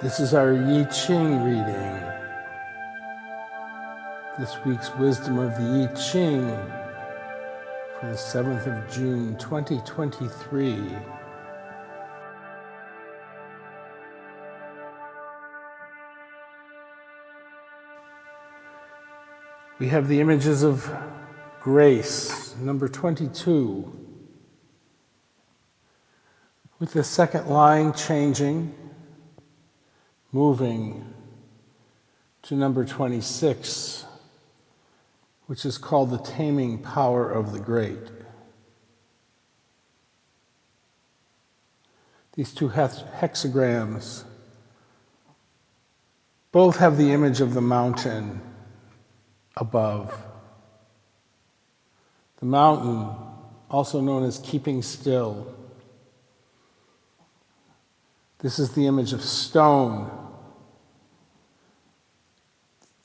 This is our Ching reading. This week's wisdom of the Ching for the 7th of June, 2023. We have the images of grace, number 22, with the second line changing, moving to number 26, which is called the Taming power of the great. These two hexagrams both have the image of the mountain above. The mountain, also known as keeping still. This is the image of stone.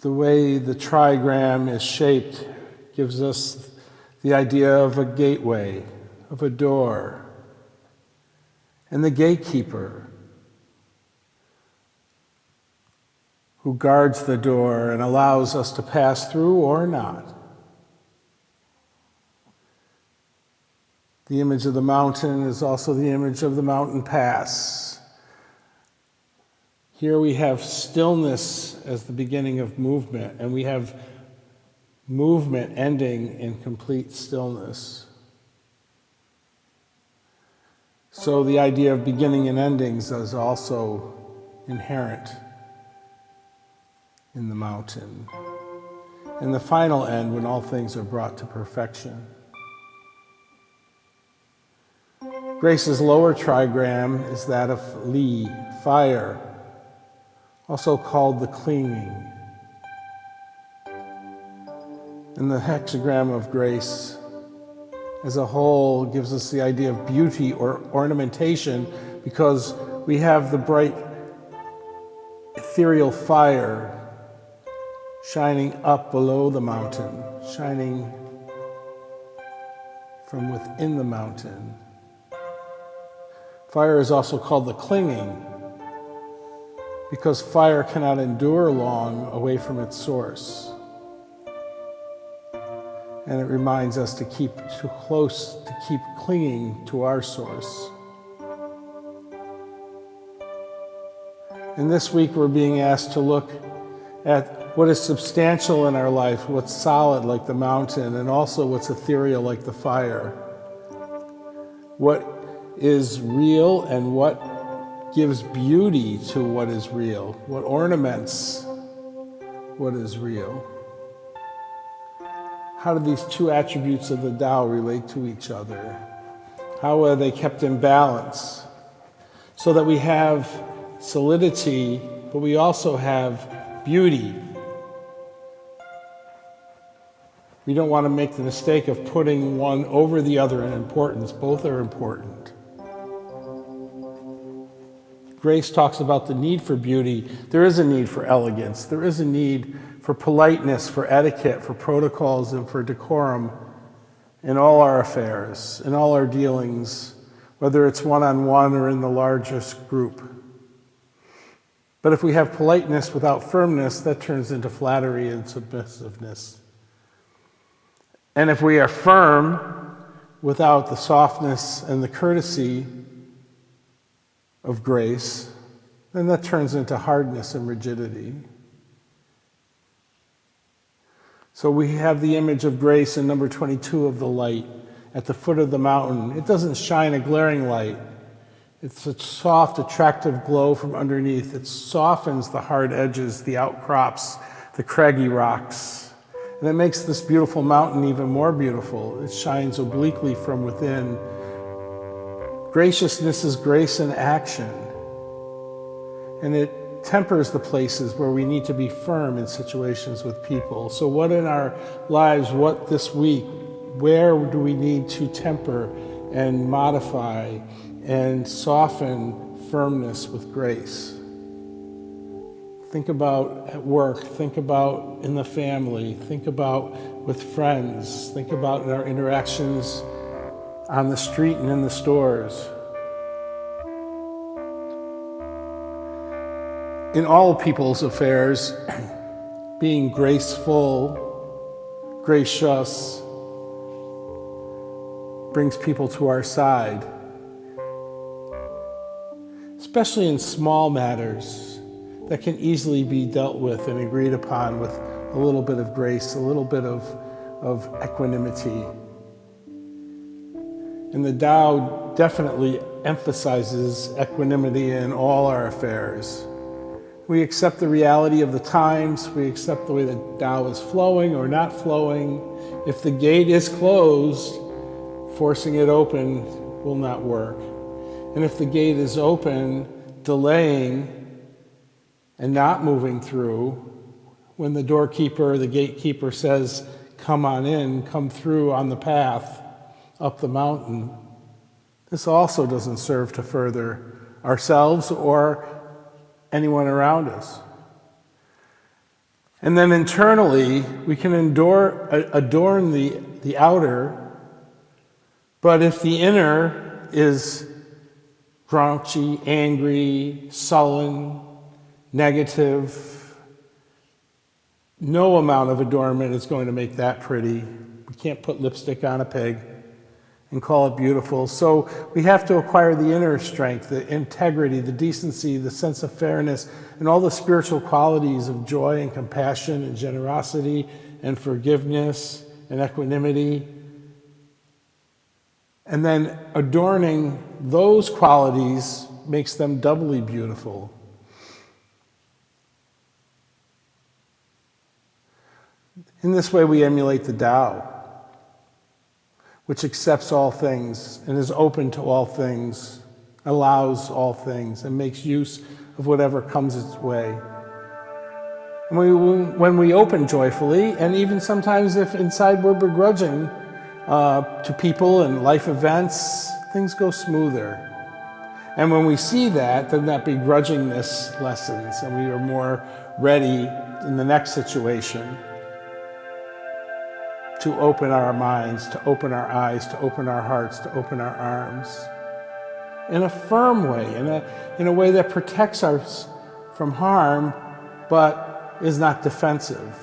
The way the trigram is shaped gives us the idea of a gateway, of a door, and the gatekeeper who guards the door and allows us to pass through or not. The image of the mountain is also the image of the mountain pass. Here we have stillness as the beginning of movement, and we have movement ending in complete stillness. So the idea of beginning and endings is also inherent in the mountain. And the final end, when all things are brought to perfection. Grace's lower trigram is that of Li, fire, also called the clinging. And the hexagram of grace as a whole gives us the idea of beauty or ornamentation, because we have the bright ethereal fire shining up below the mountain, shining from within the mountain. Fire is also called the clinging, because fire cannot endure long away from its source. And it reminds us to keep too close, to keep clinging to our source. And this week we're being asked to look at what is substantial in our life, what's solid like the mountain, and also what's ethereal like the fire. What is real and what gives beauty to what is real, what ornaments what is real. How do these two attributes of the Tao relate to each other? How are they kept in balance so that we have solidity, but we also have beauty? We don't want to make the mistake of putting one over the other in importance. Both are important. Grace talks about the need for beauty. There is a need for elegance. There is a need for politeness, for etiquette, for protocols, and for decorum in all our affairs, in all our dealings, whether it's one-on-one or in the largest group. But if we have politeness without firmness, that turns into flattery and submissiveness. And if we are firm without the softness and the courtesy of grace, then that turns into hardness and rigidity. So we have the image of grace in number 22 of the light at the foot of the mountain. It doesn't shine a glaring light. It's a soft, attractive glow from underneath. It softens the hard edges, the outcrops, the craggy rocks. And it makes this beautiful mountain even more beautiful. It shines obliquely from within. Graciousness is grace in action, and it tempers the places where we need to be firm in situations with people. So what in our lives, what this week, where do we need to temper and modify and soften firmness with grace? Think about at work, think about in the family, think about with friends, think about in our interactions on the street and in the stores. in all people's affairs, being graceful, gracious, brings people to our side, especially in small matters that can easily be dealt with and agreed upon with a little bit of grace, a little bit of equanimity. And the Tao definitely emphasizes equanimity in all our affairs. We accept the reality of the times, we accept the way the Tao is flowing or not flowing. If the gate is closed, forcing it open will not work. And if the gate is open, delaying and not moving through, when the doorkeeper, the gatekeeper says, come on in, come through on the path up the mountain, this also doesn't serve to further ourselves or anyone around us. And then internally, we can adorn the outer, but if the inner is grouchy, angry, sullen, negative, no amount of adornment is going to make that pretty. We can't put lipstick on a pig and call it beautiful. So we have to acquire the inner strength, the integrity, the decency, the sense of fairness, and all the spiritual qualities of joy and compassion and generosity and forgiveness and equanimity. And then adorning those qualities makes them doubly beautiful. In this way, we emulate the Tao, which accepts all things and is open to all things, allows all things, and makes use of whatever comes its way. And when we open joyfully, and even sometimes if inside we're begrudging to people and life events, things go smoother. And when we see that, then that begrudgingness lessens, and we are more ready in the next situation to open our minds, to open our eyes, to open our hearts, to open our arms in a firm way, in a way that protects us from harm, but is not defensive.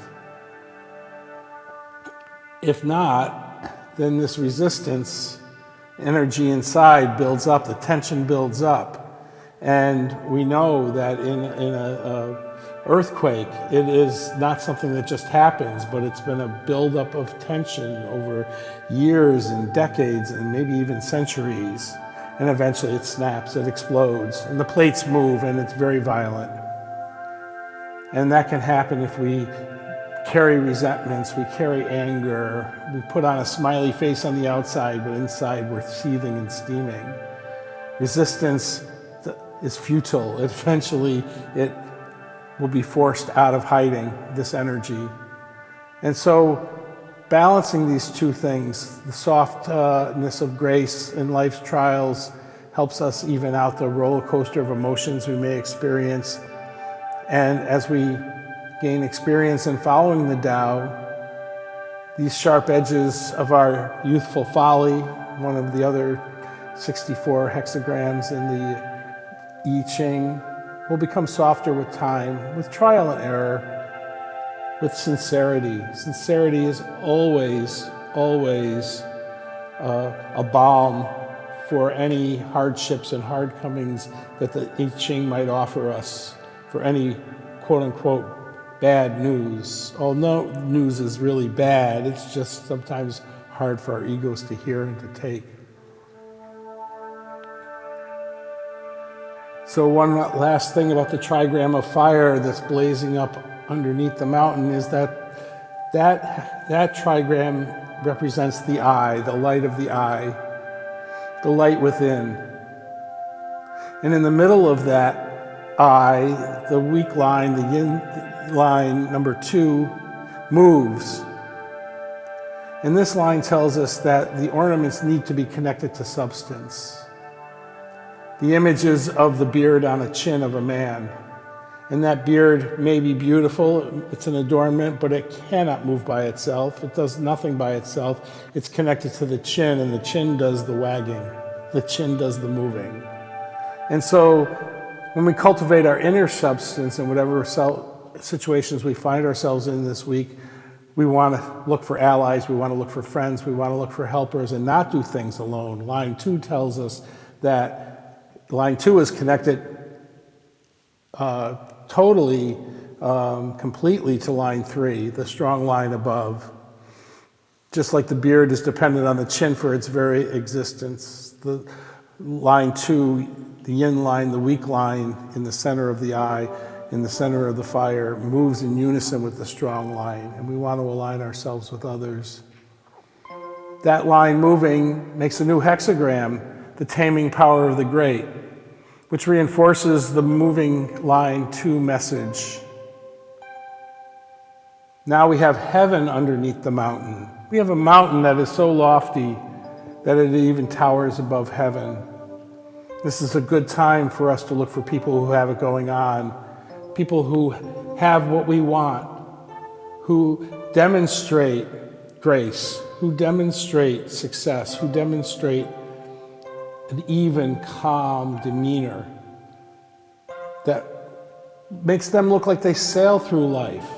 If not, then this resistance energy inside builds up, the tension builds up. And we know that in a earthquake, it is not something that just happens, but it's been a buildup of tension over years and decades and maybe even centuries. And eventually it snaps, it explodes, and the plates move, and it's very violent. And that can happen if we carry resentments, we carry anger, we put on a smiley face on the outside, but inside we're seething and steaming. Resistance is futile. Eventually it will be forced out of hiding, this energy. And so balancing these two things, the softness of grace in life's trials helps us even out the roller coaster of emotions we may experience. And as we gain experience in following the Tao, these sharp edges of our youthful folly, one of the other 64 hexagrams in the Ching, will become softer with time, with trial and error, with sincerity. Sincerity is always, always a balm for any hardships and hard comings that the I Ching might offer us, for any quote-unquote bad news. All no news is really bad, it's just sometimes hard for our egos to hear and to take. So one last thing about the trigram of fire that's blazing up underneath the mountain is that trigram represents the eye, the light of the eye, the light within. And in the middle of that eye, the weak line, the yin line, number 2, moves. And this line tells us that the ornaments need to be connected to substance. The images of the beard on a chin of a man. And that beard may be beautiful, it's an adornment, but it cannot move by itself. It does nothing by itself. It's connected to the chin, and the chin does the wagging. The chin does the moving. And so When we cultivate our inner substance in whatever situations we find ourselves in this week, we want to look for allies, we want to look for friends, we want to look for helpers and not do things alone. Line 2 tells us that line 2 is connected totally, completely to line 3, the strong line above. Just like the beard is dependent on the chin for its very existence, the line 2, the yin line, the weak line in the center of the eye, in the center of the fire, moves in unison with the strong line, and we want to align ourselves with others. That line moving makes a new hexagram, the taming power of the great, which reinforces the moving line 2 message. Now we have heaven underneath the mountain. We have a mountain that is so lofty that it even towers above heaven. This is a good time for us to look for people who have it going on, people who have what we want, who demonstrate grace, who demonstrate success, who demonstrate an even, calm demeanor that makes them look like they sail through life.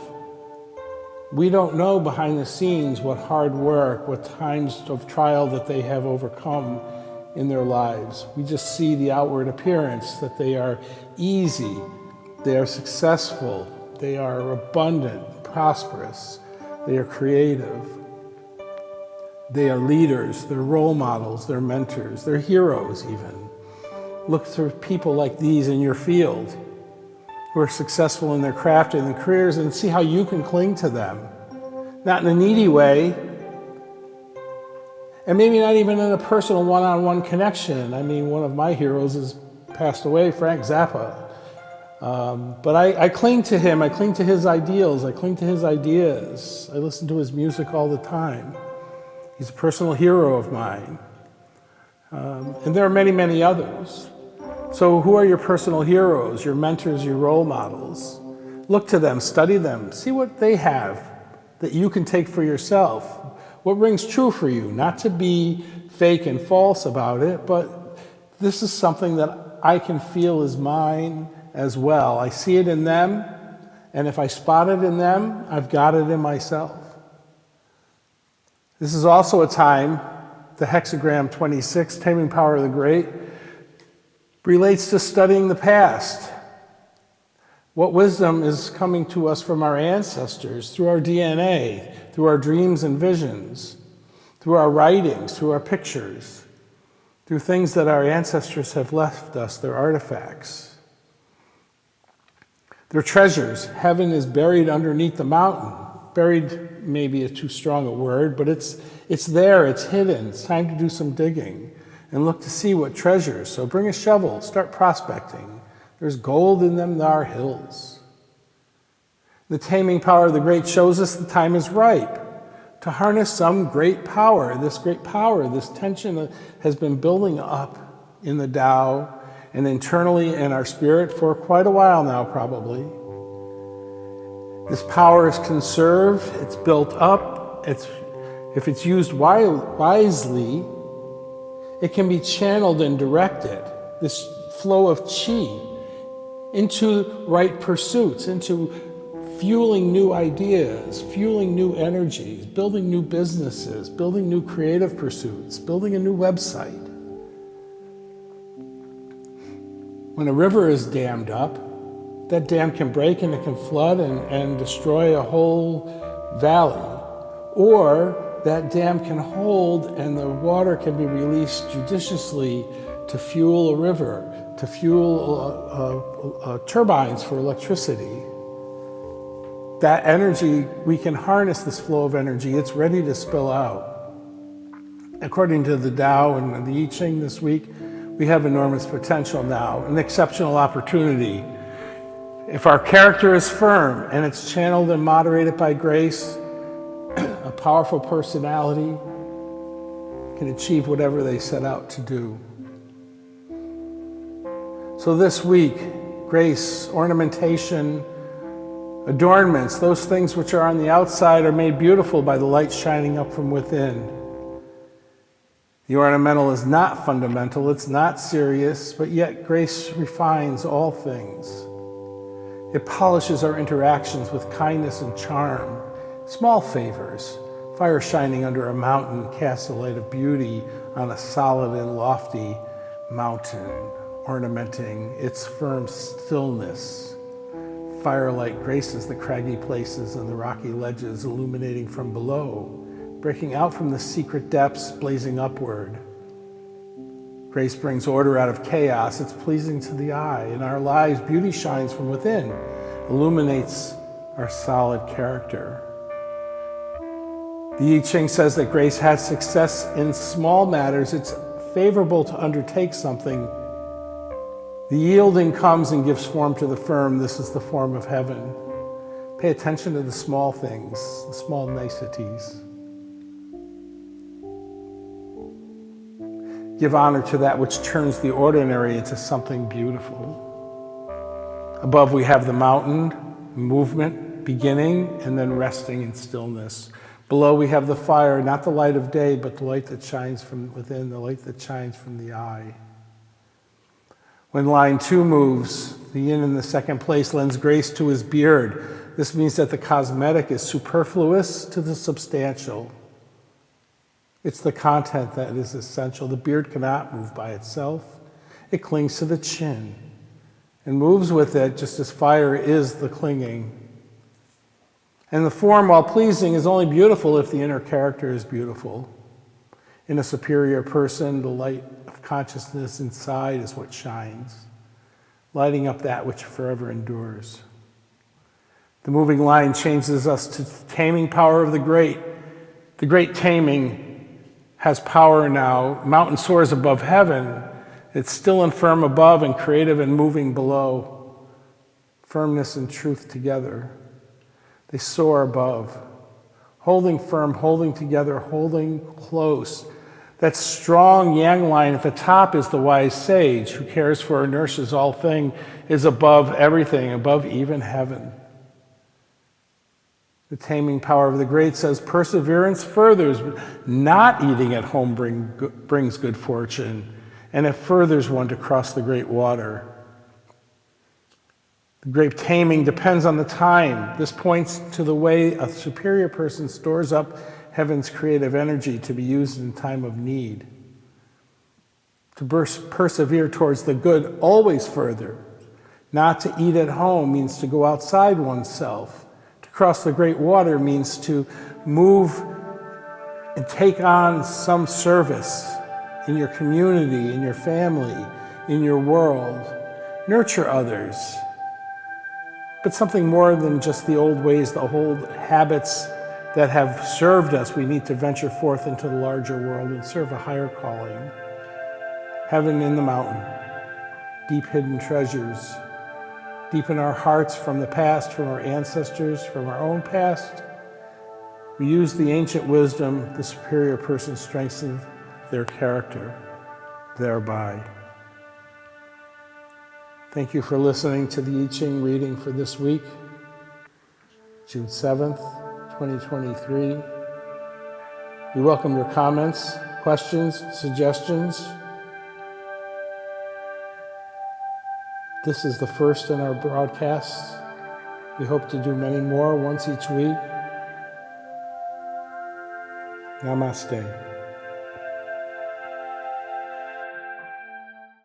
We don't know behind the scenes what hard work, what times of trial that they have overcome in their lives. We just see the outward appearance, that they are easy, they are successful, they are abundant, prosperous, they are creative, they are leaders, they're role models, they're mentors, they're heroes even. Look for people like these in your field who are successful in their craft and their careers and see how you can cling to them. Not in a needy way, and maybe not even in a personal one-on-one connection. I mean, one of my heroes has passed away, Frank Zappa. But I cling to him, I cling to his ideals, I cling to his ideas. I listen to his music all the time. He's a personal hero of mine. And there are many, many others. So who are your personal heroes, your mentors, your role models? Look to them, study them, see what they have that you can take for yourself. What rings true for you, not to be fake and false about it, but this is something that I can feel is mine as well. I see it in them, and if I spot it in them, I've got it in myself. This is also a time, the hexagram 26, Taming Power of the Great, relates to studying the past. What wisdom is coming to us from our ancestors, through our DNA, through our dreams and visions, through our writings, through our pictures, through things that our ancestors have left us, their artifacts. They're treasures. Heaven is buried underneath the mountain. Buried maybe is too strong a word, but it's there, it's hidden. It's time to do some digging and look to see what treasures. So bring a shovel, start prospecting. There's gold in them, there are hills. The taming power of the great shows us the time is ripe to harness some great power. This great power, this tension has been building up in the Tao and internally in our spirit for quite a while now, probably. This power is conserved, it's built up, if it's used wisely, it can be channeled and directed, this flow of Qi, into right pursuits, into fueling new ideas, fueling new energies, building new businesses, building new creative pursuits, building a new website. When a river is dammed up, that dam can break and it can flood and destroy a whole valley. Or that dam can hold and the water can be released judiciously to fuel a river, to fuel turbines for electricity. That energy, we can harness this flow of energy. It's ready to spill out. According to the Tao and the Ching this week, we have enormous potential now, an exceptional opportunity. If our character is firm and it's channeled and moderated by grace, a powerful personality can achieve whatever they set out to do. So this week, grace, ornamentation, adornments, those things which are on the outside are made beautiful by the light shining up from within. The ornamental is not fundamental, it's not serious, but yet grace refines all things. It polishes our interactions with kindness and charm, small favors. Fire shining under a mountain casts a light of beauty on a solid and lofty mountain, ornamenting its firm stillness. Firelight graces the craggy places and the rocky ledges, illuminating from below, breaking out from the secret depths, blazing upward. Grace brings order out of chaos. It's pleasing to the eye. In our lives, beauty shines from within, illuminates our solid character. The I Ching says that grace has success in small matters. It's favorable to undertake something. The yielding comes and gives form to the firm. This is the form of heaven. Pay attention to the small things, the small niceties. Give honor to that which turns the ordinary into something beautiful. Above we have the mountain, movement, beginning, and then resting in stillness. Below we have the fire, not the light of day, but the light that shines from within, the light that shines from the eye. When line 2 moves, the yin in the second place lends grace to his beard. This means that the cosmetic is superfluous to the substantial. It's the content that is essential. The beard cannot move by itself. It clings to the chin and moves with it just as fire is the clinging. And the form, while pleasing, is only beautiful if the inner character is beautiful. In a superior person, the light of consciousness inside is what shines, lighting up that which forever endures. The moving line changes us to the taming power of the great. The great taming has power now. Mountain soars above heaven. It's still and firm above and creative and moving below. Firmness and truth together. They soar above, holding firm, holding together, holding close. That strong yang line at the top is the wise sage who cares for and nurses all things, is above everything, above even heaven. The taming power of the great says perseverance furthers, but not eating at home brings good fortune, and it furthers one to cross the great water. The great taming depends on the time. This points to the way a superior person stores up heaven's creative energy to be used in time of need. To persevere towards the good always further. Not to eat at home means to go outside oneself. To cross the great water means to move and take on some service in your community, in your family, in your world. Nurture others. But something more than just the old ways, the old habits that have served us. We need to venture forth into the larger world and serve a higher calling. Heaven in the mountain, deep hidden treasures, deep in our hearts from the past, from our ancestors, from our own past. We use the ancient wisdom, the superior person strengthens their character thereby. Thank you for listening to the I Ching reading for this week, June 7th, 2023. We welcome your comments, questions, suggestions. This is the first in our broadcasts. We hope to do many more, once each week. Namaste.